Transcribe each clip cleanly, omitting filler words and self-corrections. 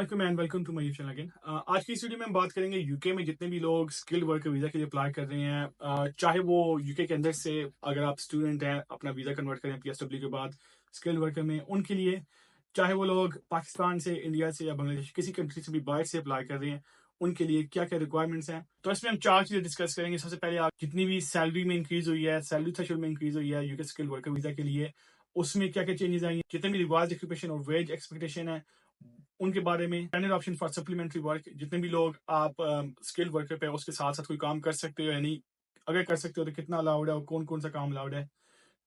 अस्सलाम and welcome to my YouTube channel again. आज की इस वीडियो में हम बात करेंगे यूके में जितने भी लोग स्किल्ड वर्कर वीज़ा के लिए अप्लाई कर रहे हैं, चाहे वो यूके के अंदर से अगर आप स्टूडेंट हैं अपना वीज़ा कन्वर्ट करें पीएसडब्ल्यू के बाद स्किल्ड वर्कर में, उनके लिए, चाहे वो लोग पाकिस्तान से, इंडिया से या बांग्लादेश किसी कंट्री से भी बाहर से अप्लाई कर रहे हैं, उनके लिए क्या क्या रिक्वायरमेंट्स हैं। तो इसमें हम चार चीज़ें डिस्कस करेंगे। सबसे पहले आप जितनी भी सैलरी में इंक्रीज हुई है, सैलरी थ्रेशोल्ड में इंक्रीज हुई है यूके स्किल्ड वर्कर वीज़ा के लिए, उसमें क्या क्या चेंजेस आई हैं, जितने भी रिवाज ऑक्यूपेशन और वेज एक्सपेक्टेशन है उनके बारे में, standard option for supplementary work, जितने भी लोग आप स्किल्ड वर्कर पे उसके साथ साथ कोई काम कर सकते हो या नहीं, अगर कर सकते हो तो कितना अलाउड है और कौन कौन सा काम अलाउड है।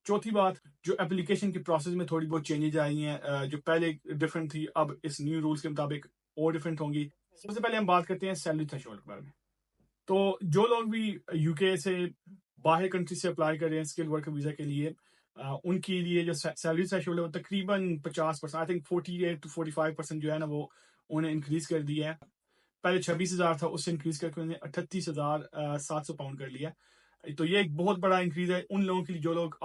चौथी बात, जो एप्लीकेशन की प्रोसेस में थोड़ी बहुत चेंजेस आई हैं, जो पहले डिफरेंट थी अब इस न्यू रूल्स के मुताबिक और डिफरेंट होंगी। सबसे पहले हम बात करते हैं सैलरी थ्रेशोल्ड के बारे में। तो जो लोग भी यूके से बाहर कंट्री से अप्लाई कर रहे हैं स्किल्ड वर्कर वीजा के लिए, उनके लिए जो सैलरी थ्रेशोल्ड है वो तकरीबन 50%, आई थिंक 48 to 45% जो है ना, वो उन्हें इंक्रीज कर दिया है। पहले 26,000 था, उससे इंक्रीज करके उन्हें 38,700 पाउंड कर लिया। तो ये एक बहुत बड़ा इंक्रीज है उन लोगों के लिए जो लोग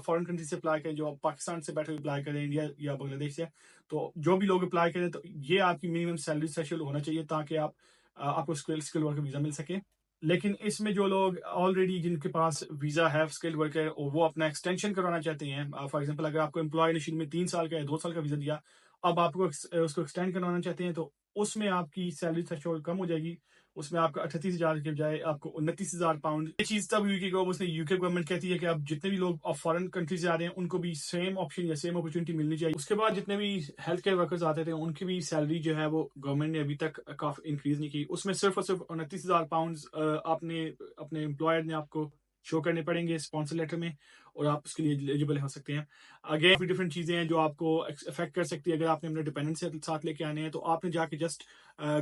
फॉरेन कंट्री से अप्लाई करें, जो पाकिस्तान से बैठे अप्लाई करें, इंडिया या बांग्लादेश से। तो जो भी लोग अप्लाई करें तो ये आपकी मिनिमम सैलरी थ्रेशोल्ड होना चाहिए ताकि आपको स्किल वर्कर वीजा मिल सके। लेकिन इसमें जो लोग ऑलरेडी जिनके पास वीजा है स्किल्ड वर्कर और वो अपना एक्सटेंशन करवाना चाहते हैं, फॉर एग्जांपल अगर आपको एम्प्लॉय ने शुरू में 3 साल का या 2 साल का वीजा दिया, अब आपको उसको एक्सटेंड करवाना चाहते हैं, तो उसमें आपकी सैलरी थ्रेशोल्ड कम हो जाएगी। उसमें आपका 38,000 के बजाय आपको 29,000 पाउंड। ये चीज तब यूके गवर्नमेंट कहती है कि अब जितने भी लोग फॉरेन कंट्री से आ रहे हैं उनको भी सेम ऑप्शन या सेम अपॉर्चुनिटी मिलनी चाहिए। उसके बाद जितने भी हेल्थ केयर वर्कर्स आते थे उनकी भी सैलरी जो है वो गवर्नमेंट ने अभी तक काफी इंक्रीज नहीं की। उसमें सिर्फ और सिर्फ 29,000 पाउंड आपने अपने एम्प्लॉयर ने आपको शो करने पड़ेंगे स्पॉन्सर लेटर में, और आप उसके लिए एलिजिबल हो सकते हैं। अगेन काफी डिफरेंट चीजें हैं जो आपको अफेक्ट कर सकती है। अगर आपने अपने डिपेंडेंट से साथ लेके आने हैं तो आपने जाके जस्ट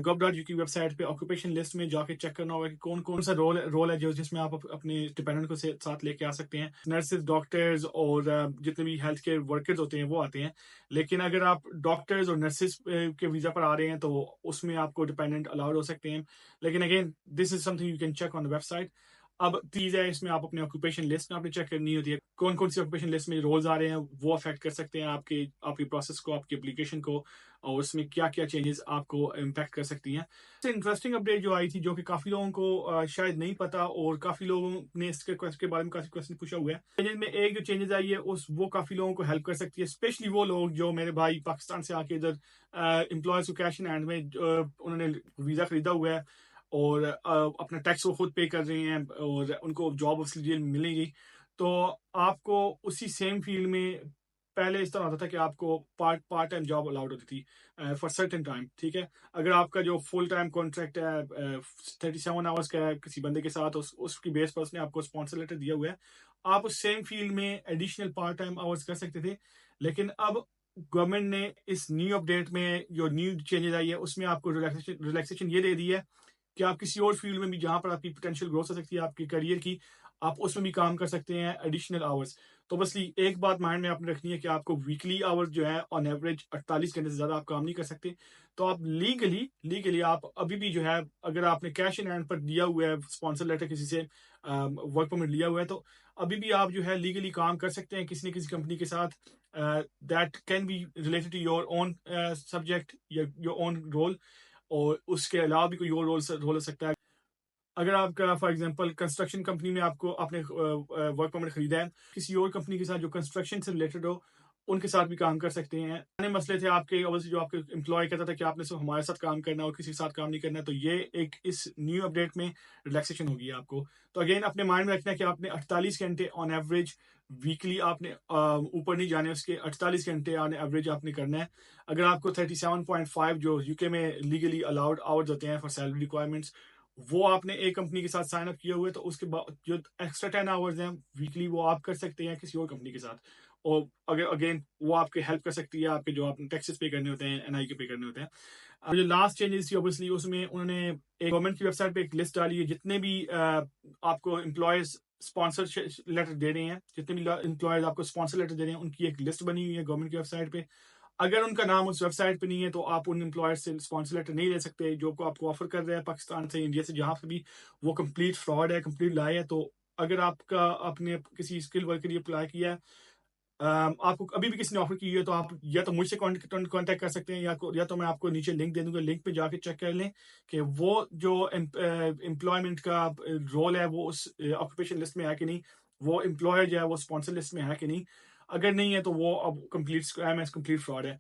gov.uk की वेबसाइट पे ऑक्यूपेशन लिस्ट में जाके चेक करना होगा कि कौन कौन सा रोल है जो जिसमें आप अपने डिपेंडेंट को साथ लेके आ सकते हैं। नर्सेज, डॉक्टर्स और जितने भी हेल्थ केयर वर्कर्स होते हैं वो आते हैं। लेकिन अगर आप डॉक्टर्स और नर्सेज के वीजा पर आ रहे हैं तो उसमें आपको डिपेंडेंट अलाउड हो सकते हैं। लेकिन again this is something you can check on the website. अब चीज है इसमें आप अपने ऑक्यूपेशन लिस्ट में आपने चेक करनी होती है कौन कौन सी ऑक्यूपेशन लिस्ट में रोल्स आ रहे हैं, वो अफेक्ट कर सकते हैं आपकी प्रोसेस को, आपकी एप्लीकेशन को, और उसमें क्या क्या चेंजेस आपको इम्पैक्ट कर सकती हैं। इंटरेस्टिंग अपडेट जो आई थी जो कि काफी लोगों को शायद नहीं पता और काफी लोगों ने इसके बारे में काफी क्वेश्चन पूछा हुआ है। चेंजेस में एक जो चेंजेस आई है वो काफी लोगों को हेल्प कर सकती है, स्पेशली वो लोग जो मेरे भाई पाकिस्तान से आके इधर एम्प्लॉयज को कैश इन हैंड में उन्होंने वीजा खरीदा हुआ है और अपना टैक्स वो खुद पे कर रहे हैं और उनको जॉब उसके मिलेगी। तो आपको उसी सेम फील्ड में पहले इस तरह होता था कि आपको पार्ट टाइम जॉब अलाउड होती थी फॉर सर्टेन टाइम, ठीक है। अगर आपका जो फुल टाइम कॉन्ट्रैक्ट है 37 आवर्स का है किसी बंदे के साथ, उसकी बेस पर उसने आपको स्पॉन्सर लेटर दिया हुआ है, आप उस सेम फील्ड में एडिशनल पार्ट टाइम आवर्स कर सकते थे। लेकिन अब गवर्नमेंट ने इस न्यू अपडेट में जो न्यू चेंजेस आई है उसमें आपको रिलैक्सेशन ये दे दी है कि आप किसी और फील्ड में भी जहां पर आपकी पोटेंशियल ग्रोथ हो सकती है आपकी करियर की, आप उसमें भी काम कर सकते हैं एडिशनल आवर्स। तो बस एक बात माइंड में आपने रखनी है कि आपको वीकली आवर्स जो है ऑन एवरेज 48 घंटे से ज्यादा आप काम नहीं कर सकते। तो आप लीगली आप अभी भी जो है, अगर आपने कैश इन हैंड पर दिया हुआ है स्पॉन्सर लेटर किसी से, वर्क परमिट लिया हुआ है, तो अभी भी आप जो है लीगली काम कर सकते हैं किसी न किसी कंपनी के साथ that can be related to your own subject या योर ओन रोल, और उसके अलावा भी कोई और रोल हो सकता है। अगर आपका फॉर एग्जांपल कंस्ट्रक्शन कंपनी में आपने वर्क परमिट खरीदा है, किसी और कंपनी के साथ जो कंस्ट्रक्शन से रिलेटेड हो उनके साथ भी काम कर सकते हैं। पुराने मसले थे आपके, ऑब्वियसली जो आपके एम्प्लॉय कहता था कि आपने सिर्फ हमारे साथ काम करना और किसी के साथ काम नहीं करना, तो ये एक इस न्यू अपडेट में रिलैक्सेशन होगी आपको। तो अगेन अपने माइंड में रखना है कि आपने 48 घंटे ऑन एवरेज वीकली आपने ऊपर नहीं जाने, उसके 48 घंटे ऑन एवरेज आपने करना है। अगर आपको 37.5 जो यूके में लीगली अलाउड आवर्स होते हैं फॉर सैलरी रिक्वायरमेंट्स, वो आपने एक कंपनी के साथ साइन अप किए हुए, तो उसके बाद जो एक्स्ट्रा 10 आवर्स हैं वीकली वो आप कर सकते हैं किसी और कंपनी के साथ। और अगर अगेन वो आपके हेल्प कर सकती है, आपके जो आपने टैक्सेस पे करने होते हैं, एनआई के पे करने होते हैं। अब जो लास्ट चेंजेस थी ऑब्वियसली उसमें उन्होंने एक गवर्नमेंट की वेबसाइट पे एक लिस्ट डाली है जितने भी आपको एम्प्लॉयज स्पॉन्सर लेटर दे रहे हैं, जितने भी एम्प्लॉयज आपको स्पॉन्सर लेटर दे रहे हैं, उनकी एक लिस्ट बनी हुई है गवर्नमेंट की वेबसाइट पे। अगर उनका नाम उस वेबसाइट पे नहीं है तो आप उन एम्प्लॉयर से स्पॉन्सर लेटर नहीं ले सकते जो आपको ऑफर कर रहे हैं पाकिस्तान से, इंडिया से, जहां पे भी। वो कंप्लीट फ्रॉड है, कंप्लीट लाई है। तो अगर आपका आपने किसी स्किल वर्क के लिए अप्लाई किया है आपको अभी भी किसी ने ऑफर की है तो आप या तो मुझसे कांटेक्ट कर सकते हैं, या तो मैं आपको नीचे लिंक दे दूंगा, लिंक पे जाके चेक कर लें कि वो जो एम्प्लॉयमेंट का रोल है वो उस ऑक्यूपेशन लिस्ट में है कि नहीं, वो एम्प्लॉयर जो है वो स्पॉन्सर लिस्ट में है कि नहीं। अगर नहीं है तो वो अब कंप्लीट स्कैम है, कंप्लीट फ्रॉड है।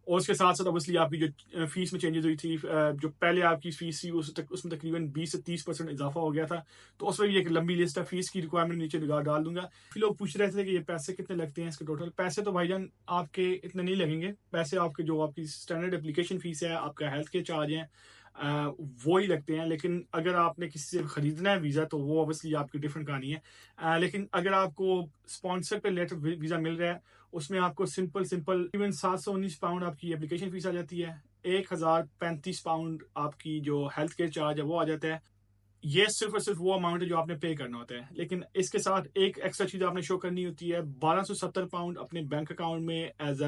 और उसके साथ साथ ऑब्वियसली आपकी जो फीस में चेंजेस हुई थी, जो पहले आपकी फीस थी उसमें तकरीबन 20 से 30% इजाफा हो गया था। तो उसमें भी एक लंबी लिस्ट है, फीस की रिक्वायरमेंट नीचे डाल दूंगा। फिर लोग पूछ रहे थे कि ये पैसे कितने लगते हैं इसके टोटल। पैसे तो भाईजान आपके इतने नहीं लगेंगे, पैसे आपके जो आपकी स्टैंडर्ड एप्लीकेशन फीस है, आपका हेल्थ के चार्ज है, वो ही लगते हैं। लेकिन अगर आपने किसी से खरीदना है वीज़ा तो वो ऑब्वियसली आपकी डिफरेंट कहानी है। लेकिन अगर आपको स्पॉन्सर पे लेटर वीज़ा मिल रहा है, उसमें आपको सिंपल सिंपल इवन £719 आपकी एप्लीकेशन फीस आ जाती है, £1035 आपकी जो हेल्थ केयर चार्ज है वो आ जाता है। ये सिर्फ और सिर्फ वो अमाउंट है जो आपने पे करना होता है। लेकिन इसके साथ एक एक्स्ट्रा चीज आपने शो करनी होती है, £1270 अपने बैंक अकाउंट में एज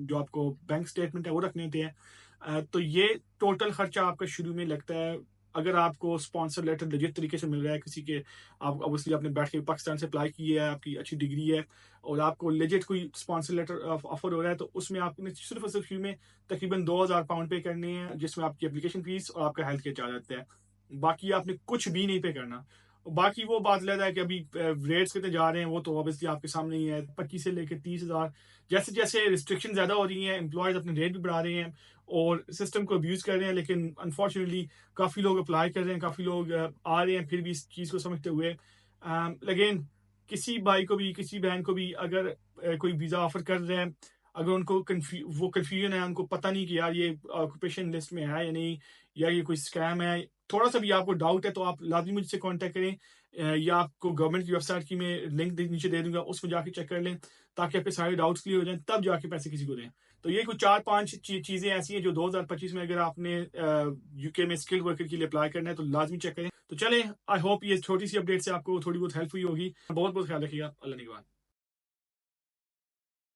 जो आपको बैंक स्टेटमेंट है वो रखने होते हैं। तो ये टोटल खर्चा आपका शुरू में लगता है। अगर आपको स्पॉन्सर लेटर लेजिट तरीके से मिल रहा है किसी के, आप ऑब्वियसली आपने बैठ के पाकिस्तान से अप्लाई किया है, आपकी अच्छी डिग्री है और आपको लेजिट कोई स्पॉन्सर लेटर ऑफर हो रहा है, तो उसमें आपने सिर्फ और सिर्फ शुरू में तकरीबन £2000 पे करने हैं, जिसमें आपकी एप्लीकेशन फीस और आपका हेल्थ केयर चार्ज आता है। बाकी आपने कुछ भी नहीं पे करना। बाकी वो बात अलग है कि अभी रेट्स कितने जा रहे हैं वो तो ऑब्वियसली आपके सामने ही है, 25 से लेकर 30,000। जैसे जैसे रिस्ट्रिक्शन ज्यादा हो रही हैं, एम्प्लॉयज अपने रेट भी बढ़ा रहे हैं और सिस्टम को अब्यूज कर रहे हैं। लेकिन अनफॉर्चुनेटली काफी लोग अप्लाई कर रहे हैं, काफी लोग आ रहे हैं फिर भी इस चीज को समझते हुए। लेकिन किसी भाई को भी, किसी बहन को भी अगर कोई वीजा ऑफर कर रहे हैं, अगर उनको वो कंफ्यूजन है, उनको पता नहीं कि यार ये ऑक्यूपेशन लिस्ट में है या नहीं, या ये कोई स्कैम है, थोड़ा सा भी आपको डाउट है तो आप लाजमी मुझसे कांटेक्ट करें। या आपको गवर्नमेंट की वेबसाइट की मैं लिंक नीचे दे दूंगा, उसमें जाके चेक कर लें ताकि आपके सारे डाउट्स क्लियर हो जाएं, तब जाके पैसे किसी को दें। तो ये कुछ 4-5 चीजें ऐसी हैं जो 2025 में अगर आपने यूके में स्किल्ड वर्कर के लिए अप्लाई करना है तो लाजमी चेक करें। तो चलें, आई होप ये छोटी सी अपडेट से आपको थोड़ी बहुत हेल्प हुई होगी। बहुत बहुत ख्याल रखिएगा। अल्लाह निगहबान।